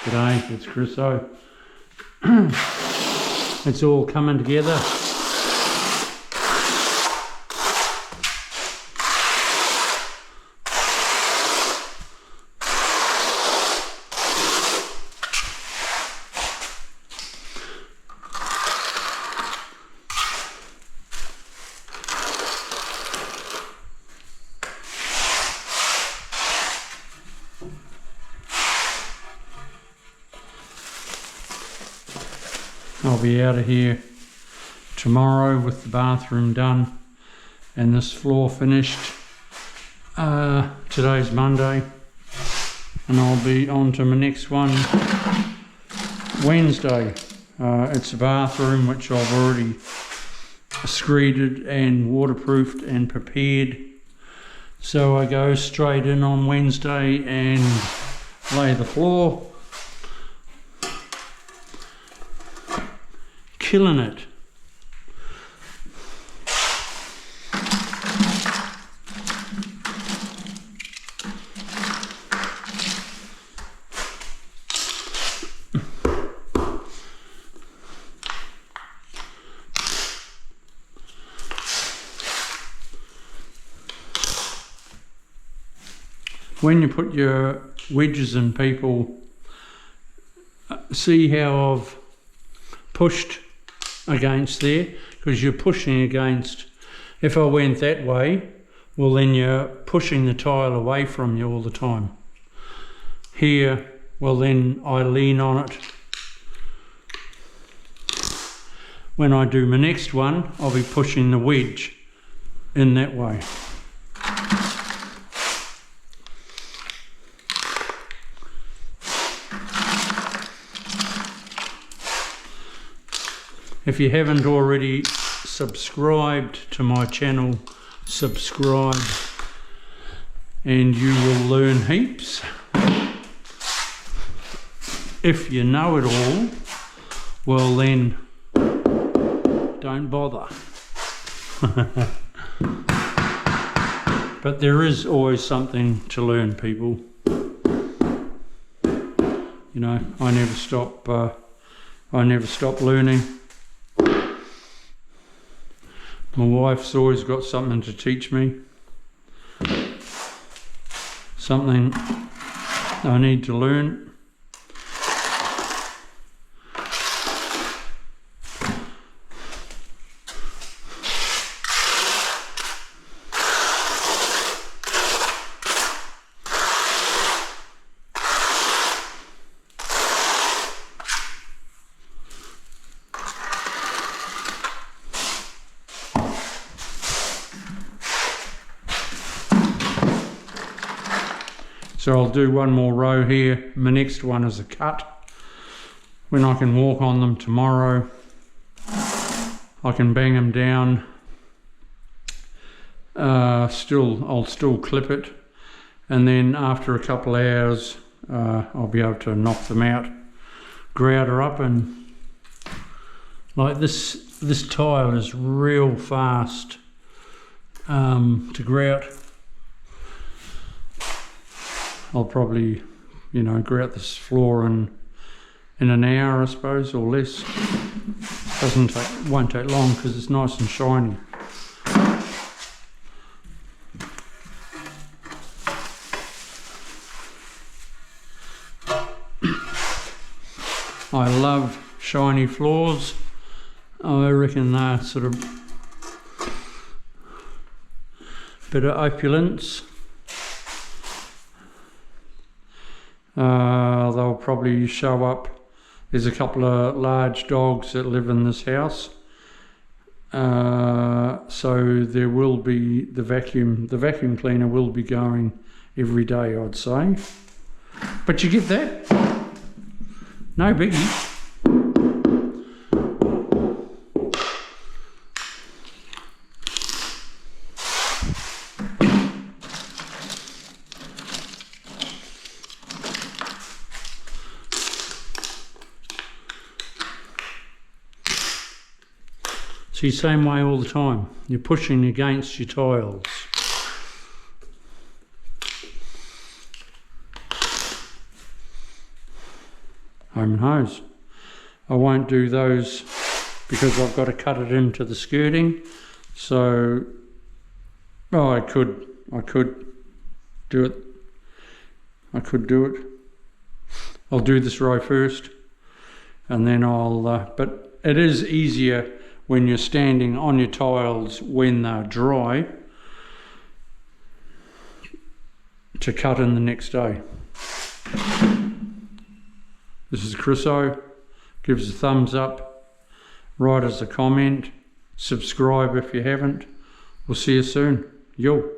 G'day, it's Chriso. It's all coming together. I'll be out of here tomorrow with the bathroom done and this floor finished. Today's Monday and I'll be on to my next one Wednesday. It's a bathroom which I've already screeded and waterproofed and prepared. So I go straight in on Wednesday and lay the floor. Killing it. When you put your wedges in, people see how I've pushed against there, because you're pushing against. If I went that way, well then you're pushing the tile away from you all the time. Here, well then I lean on it. When I do my next one, I'll be pushing the wedge in that way. If you haven't already subscribed to my channel, subscribe and you will learn heaps. If you know it all, well then don't bother. But there is always something to learn, people. You know, I never stop learning. My wife's always got something to teach me, something I need to learn. So I'll do one more row here. My next one is a cut. When I can walk on them tomorrow, I can bang them down. I'll still clip it, and then after a couple of hours I'll be able to knock them out, grout her up, and like this tile is real fast to grout. I'll probably, you know, grout this floor in an hour, I suppose, or less. Won't take long because it's nice and shiny. I love shiny floors. I reckon they're sort of bit of opulence. They'll probably show up. There's a couple of large dogs that live in this house, so there will be the vacuum cleaner will be going every day, I'd say. But you get that, no biggie. See, same way all the time. You're pushing against your tiles. home and hose. I won't do those because I've got to cut it into the skirting. So, oh, I could do it. I could do it. I'll do this row first, and then but it is easier when you're standing on your tiles when they're dry to cut in the next day. This is Chriso. Give us a thumbs up, write us a comment, subscribe if you haven't. We'll see you soon. Yo.